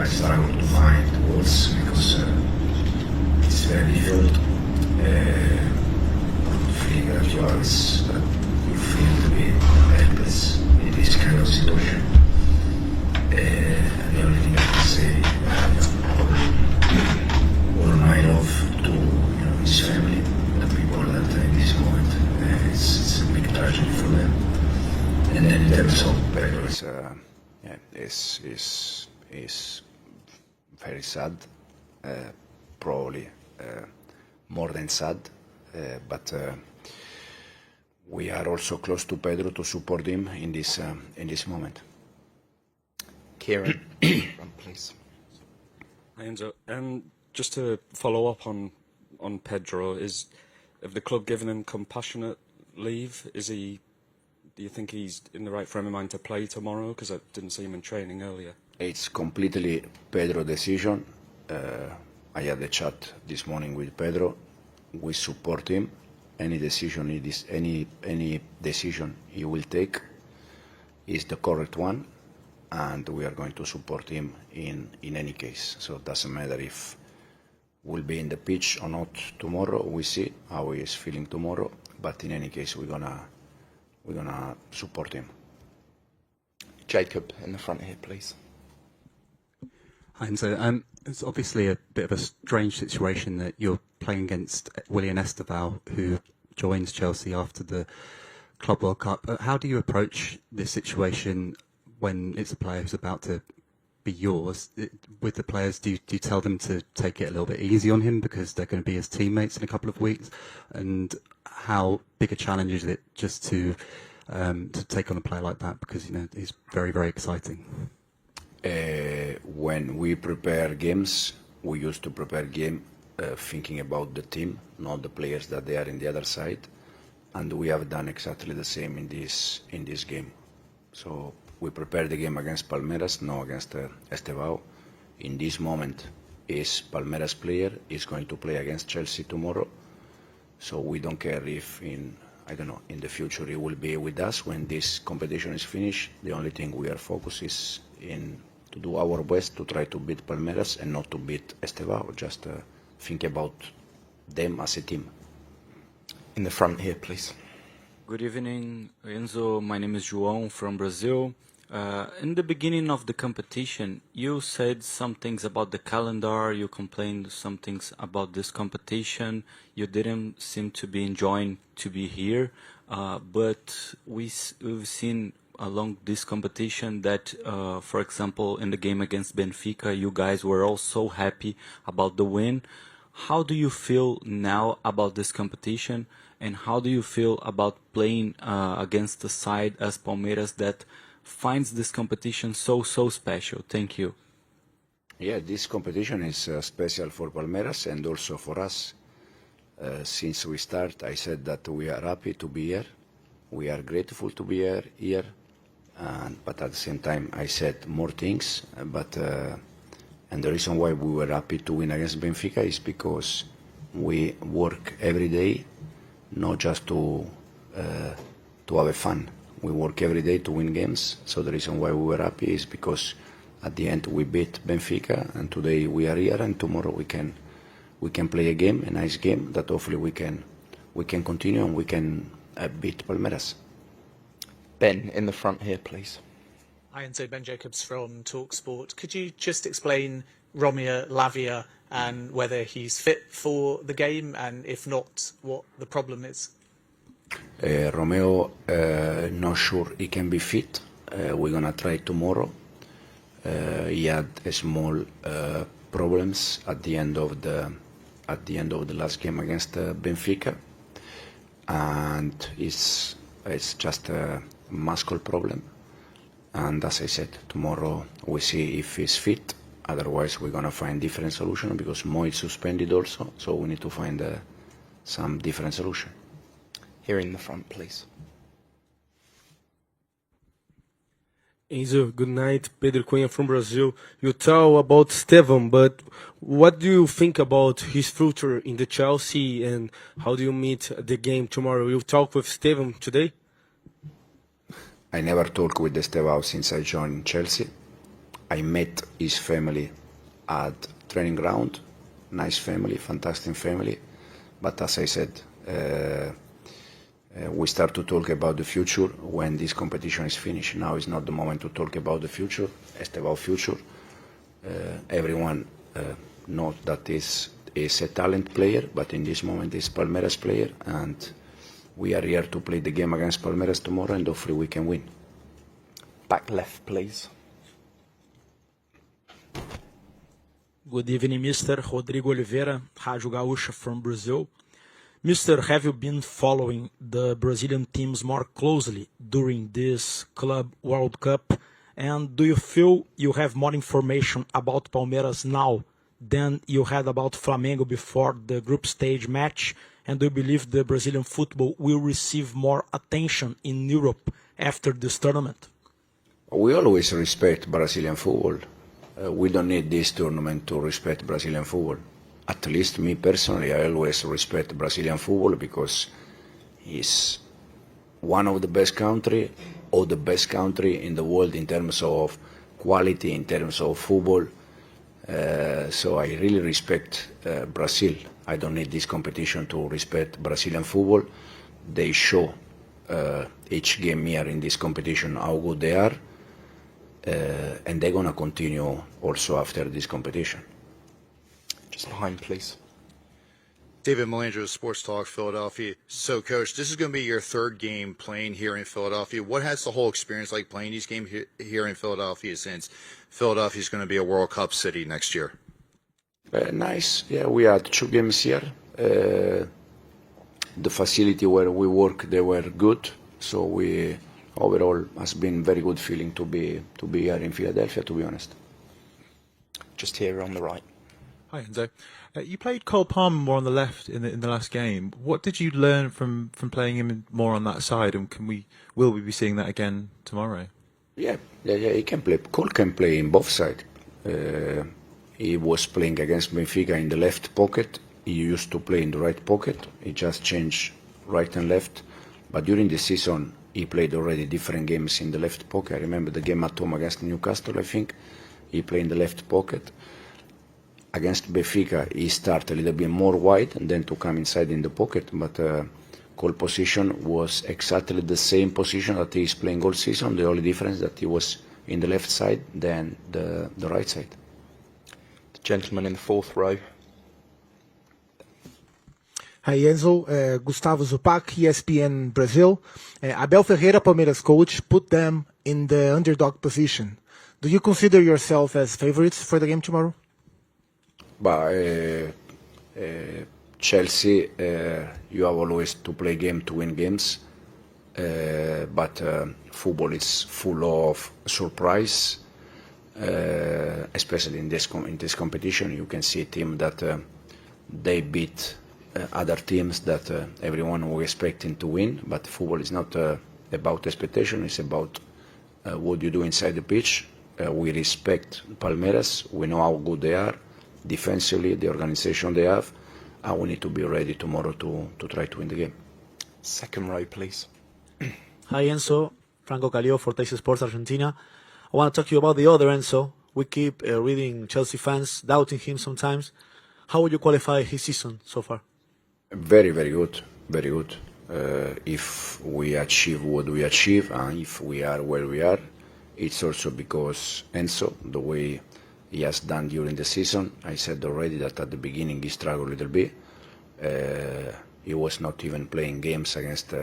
struggle to find words because it's very difficult. Feeling that you feel to be helpless in this kind of situation. The only thing I can say, all my love to his family, the people that in this moment, it's a big tragedy for them. And then in terms of Pedro, is very sad, probably more than sad, but we are also close to Pedro to support him in this moment. Kieran, please. Hi, Enzo. Just to follow up on Pedro, have the club given him compassionate leave? Do you think he's in the right frame of mind to play tomorrow? Because I didn't see him in training earlier. It's completely Pedro's decision. I had a chat this morning with Pedro. We support him. Any decision he will take is the correct one, and we are going to support him in any case. So it doesn't matter if we'll be in the pitch or not tomorrow. We see how he is feeling tomorrow, but in any case we're gonna support him. Jacob, in the front here, please. Hi, Enzo. It's obviously a bit of a strange situation that you're playing against Willian Esteval, who joins Chelsea after the Club World Cup. How do you approach this situation when it's a player who's about to be yours? With the players, do you tell them to take it a little bit easy on him because they're going to be his teammates in a couple of weeks? And how big a challenge is it just to take on a player like that, because he's very, very exciting? When we prepare games, we used to prepare game thinking about the team, not the players that they are in the other side, and we have done exactly the same in this game. So we prepared the game against Palmeiras, not against Esteval. In this moment, is Palmeiras player is going to play against Chelsea tomorrow. So we don't care if in the future he will be with us when this competition is finished. The only thing we are focused is to do our best to try to beat Palmeiras and not to beat Esteval. Just think about them as a team. In the front here, please. Good evening, Enzo. My name is Joao from Brazil. In the beginning of the competition, you said some things about the calendar, you complained some things about this competition, you didn't seem to be enjoying to be here, but we've seen along this competition that, for example, in the game against Benfica, you guys were all so happy about the win. How do you feel now about this competition, and how do you feel about playing against the side as Palmeiras that finds this competition so special? Thank you. Yeah, this competition is special for Palmeiras and also for us. Since we start, I said that we are happy to be here. We are grateful to be here. But at the same time, I said more things. And the reason why we were happy to win against Benfica is because we work every day, not just to have fun. We work every day to win games. So the reason why we were happy is because at the end we beat Benfica, and today we are here, and tomorrow we can play a game, a nice game that hopefully we can continue and we can beat Palmeiras. Ben, in the front here, please. Hi, Enzo. Ben Jacobs from TalkSport. Could you just explain Romeo Lavia and whether he's fit for the game, and if not, what the problem is? Romeo, not sure he can be fit. We're gonna try tomorrow. He had a small problems at the end of the last game against Benfica, and it's just a muscle problem. And as I said, tomorrow we see if he's fit. Otherwise, we're gonna find different solution because Mo is suspended also, so we need to find some different solution. Here in the front, please. Enzo, good night. Pedro Cunha from Brazil. You tell about Estevam, but what do you think about his future in the Chelsea, and how do you meet the game tomorrow? You talk with Estevam today? I never talked with Estevam since I joined Chelsea. I met his family at training ground. Nice family, fantastic family. But as I said, we start to talk about the future when this competition is finished. Now is not the moment to talk about the future. It's about future. Everyone knows that is a talent player, but in this moment is Palmeiras player, and we are here to play the game against Palmeiras tomorrow, and hopefully we can win. Back left, please. Good evening, Mr. Rodrigo Oliveira, Rádio Gaúcha from Brazil. Mr., have you been following the Brazilian teams more closely during this Club World Cup? And do you feel you have more information about Palmeiras now than you had about Flamengo before the group stage match? And do you believe the Brazilian football will receive more attention in Europe after this tournament? We always respect Brazilian football. We don't need this tournament to respect Brazilian football. At least me personally, I always respect Brazilian football because it's one of the best country or the best country in the world in terms of quality, in terms of football. So I really respect Brazil. I don't need this competition to respect Brazilian football. They show each game here in this competition how good they are, and they're gonna continue also after this competition. Just behind, please. David Melandro, Sports Talk, Philadelphia. So, Coach, this is going to be your third game playing here in Philadelphia. What has the whole experience like playing these games here in Philadelphia, since Philadelphia is going to be a World Cup city next year? Nice. Yeah, we had 2 games here. The facility where we work, they were good. So we overall has been very good feeling to be here in Philadelphia, to be honest. Just here on the right. Hi, Enzo. You played Cole Palmer more on the left in the last game. What did you learn from playing him more on that side, and will we be seeing that again tomorrow? Yeah, he can play. Cole can play in both sides. He was playing against Benfica in the left pocket. He used to play in the right pocket. He just changed right and left. But during the season, he played already different games in the left pocket. I remember the game at home against Newcastle, I think. He played in the left pocket. Against Benfica, he started a little bit more wide and then to come inside in the pocket. But Cole position was exactly the same position that he is playing all season. The only difference that he was in the left side than the right side. The gentleman in the 4th row. Hi Enzo, Gustavo Zupac, ESPN Brazil. Abel Ferreira, Palmeiras coach, put them in the underdog position. Do you consider yourself as favorites for the game tomorrow? But Chelsea, you have always to play game to win games. But football is full of surprise, especially in this competition. You can see a team that they beat other teams that everyone was expecting to win. But football is not about expectation. It's about what you do inside the pitch. We respect Palmeiras. We know how good they are. Defensively, the organization they have, and we need to be ready tomorrow to try to win the game. 2nd row, please. Hi Enzo, Franco Calio, Fortaleza Sports Argentina. I want to talk to you about the other Enzo. We keep reading Chelsea fans doubting him sometimes. How would you qualify his season so far? Very, very good, very good. If we achieve what we achieve, and if we are where we are, it's also because Enzo, the way he has done during the season. I said already that at the beginning he struggled a little bit. He was not even playing games against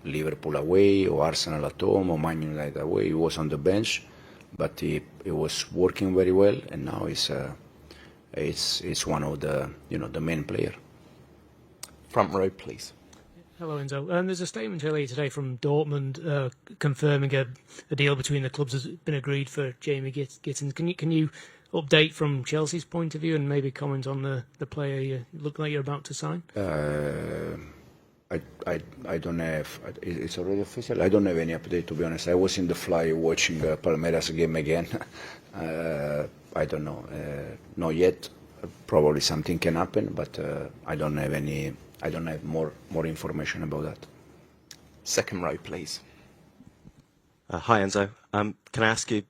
Liverpool away or Arsenal at home or Man United away. He was on the bench, but he was working very well, and now he's one of the main player. Front row, please. Hello, Enzo. There's a statement earlier today from Dortmund confirming a deal between the clubs has been agreed for Jamie Gittins. Can you update from Chelsea's point of view and maybe comment on the player you look like you're about to sign? I don't have. It's already official. I don't have any update, to be honest. I was in the fly watching Palmeiras game again. I don't know. Not yet. Probably something can happen, but I don't have any. I don't have more information about that. 2nd row, please. Hi, Enzo. Can I ask you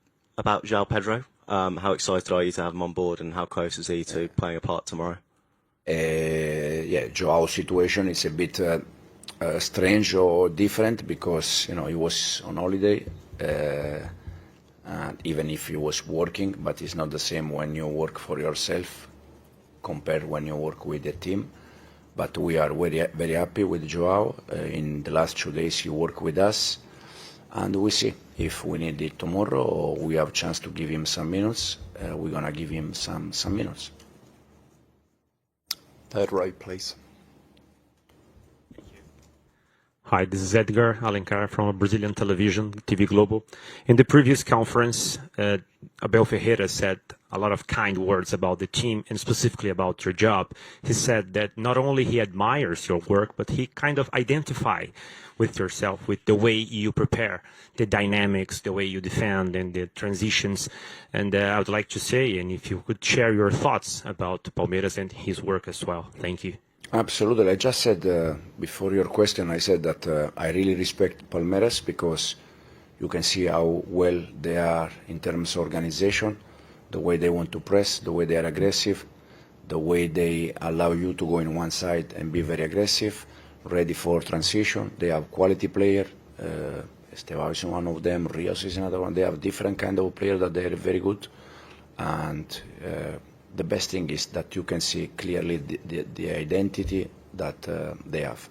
about João Pedro. How excited are you to have him on board, and how close is he to playing a part tomorrow? Yeah, Joao's situation is a bit strange or different because he was on holiday, and even if he was working, but it's not the same when you work for yourself compared when you work with a team. But we are very, very happy with Joao. In the last 2 days, he worked with us, and we see if we need it tomorrow or we have a chance to give him some minutes. We're gonna give him some minutes. Third row, please. Hi, this is Edgar Alencar from Brazilian television, TV Globo. In the previous conference, Abel Ferreira said a lot of kind words about the team and specifically about your job. He said that not only he admires your work, but he kind of identify with yourself, with the way you prepare, the dynamics, the way you defend and the transitions. And I would like to say, and if you could share your thoughts about Palmeiras and his work as well. Thank you. Absolutely. I just said before your question, I said that I really respect Palmeiras because you can see how well they are in terms of organization, the way they want to press, the way they are aggressive, the way they allow you to go in one side and be very aggressive, ready for transition. They have quality player. Estevao is one of them. Rios is another one. They have different kind of player that they are very good. And the best thing is that you can see clearly the identity that they have.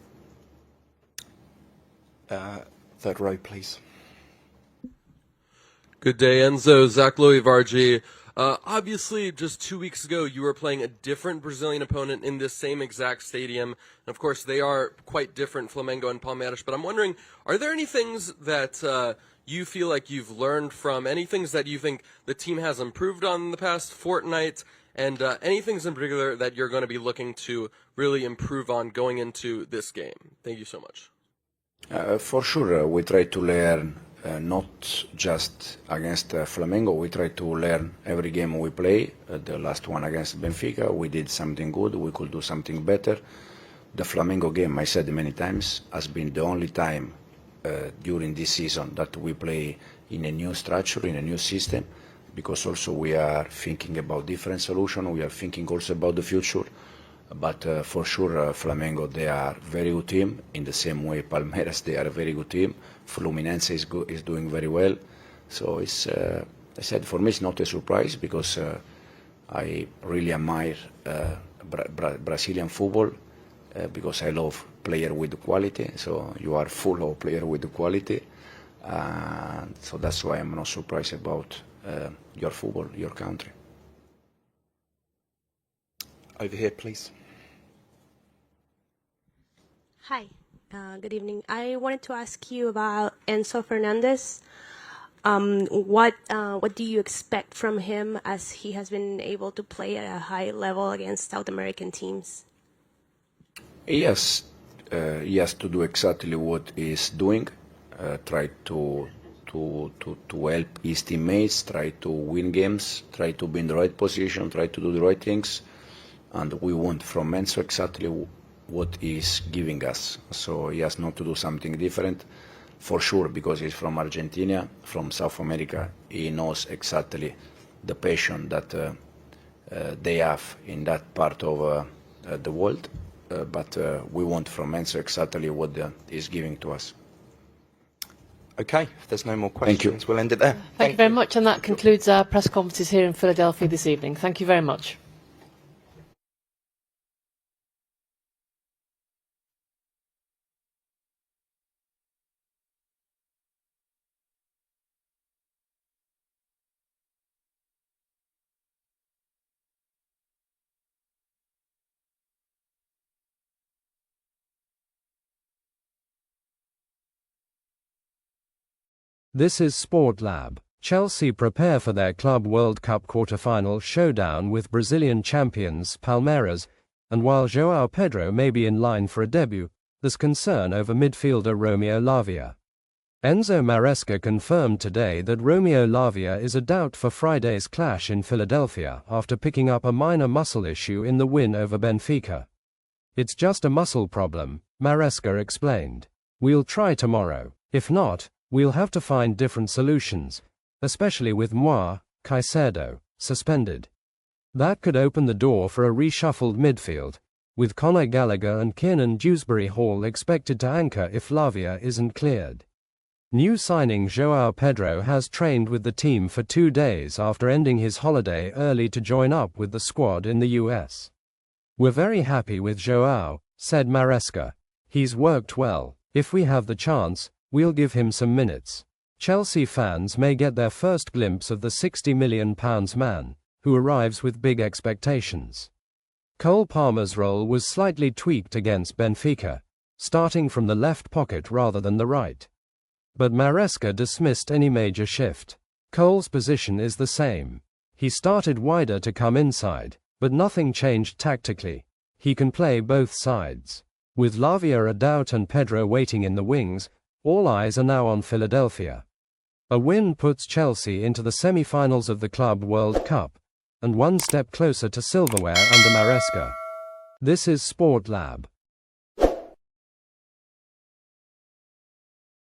Third row, please. Good day, Enzo. Zach Loivargi. Obviously, just 2 weeks ago, you were playing a different Brazilian opponent in this same exact stadium. And of course, they are quite different, Flamengo and Palmeiras. But I'm wondering, are there any things that you feel like you've learned from, any things that you think the team has improved on in the past fortnight, and any things in particular that you're going to be looking to really improve on going into this game? Thank you so much. For sure, we try to learn not just against Flamengo. We try to learn every game we play. The last one against Benfica, we did something good. We could do something better. The Flamengo game, I said many times, has been the only time during this season that we play in a new structure, in a new system, because also we are thinking about different solutions. We are thinking also about the future. But for sure, Flamengo, they are a very good team. In the same way, Palmeiras, they are a very good team. Fluminense is doing very well. So it's, I said, for me, it's not a surprise because I really admire Brazilian football because I love player with quality. So you are full of player with quality. So that's why I'm not surprised about your football, your country. Over here, please. Hi, good evening. I wanted to ask you about Enzo Fernandez. What do you expect from him as he has been able to play at a high level against South American teams? He has to do exactly what he's doing. Try to help his teammates, try to win games, try to be in the right position, try to do the right things. And we want from Enzo exactly what he's giving us. So he has not to do something different, for sure, because he's from Argentina, from South America. He knows exactly the passion that they have in that part of the world. But we want from Enzo exactly what he's giving to us. Okay, if there's no more questions, we'll end it there. Thank you very much, and that concludes our press conferences here in Philadelphia this evening. Thank you very much. This is Sport Lab. Chelsea prepare for their Club World Cup quarter-final showdown with Brazilian champions Palmeiras, and while Joao Pedro may be in line for a debut, there's concern over midfielder Romeo Lavia. Enzo Maresca confirmed today that Romeo Lavia is a doubt for Friday's clash in Philadelphia after picking up a minor muscle issue in the win over Benfica. "It's just a muscle problem," Maresca explained. "We'll try tomorrow. If not, we'll have to find different solutions. especially with Caicedo suspended. That could open the door for a reshuffled midfield, with Conor Gallagher and Kiernan Dewsbury-Hall expected to anchor if Lavia isn't cleared. New signing Joao Pedro has trained with the team for 2 days after ending his holiday early to join up with the squad in the US. "We're very happy with Joao," said Maresca. "He's worked well. If we have the chance, we'll give him some minutes." Chelsea fans may get their first glimpse of the £60 million man, who arrives with big expectations. Cole Palmer's role was slightly tweaked against Benfica, starting from the left pocket rather than the right. But Maresca dismissed any major shift. Cole's position is the same. He started wider to come inside, but nothing changed tactically. He can play both sides. With Lavia a doubt and Pedro waiting in the wings, all eyes are now on Philadelphia. A win puts Chelsea into the semi-finals of the Club World Cup, and one step closer to silverware under Maresca. This is Sport Lab.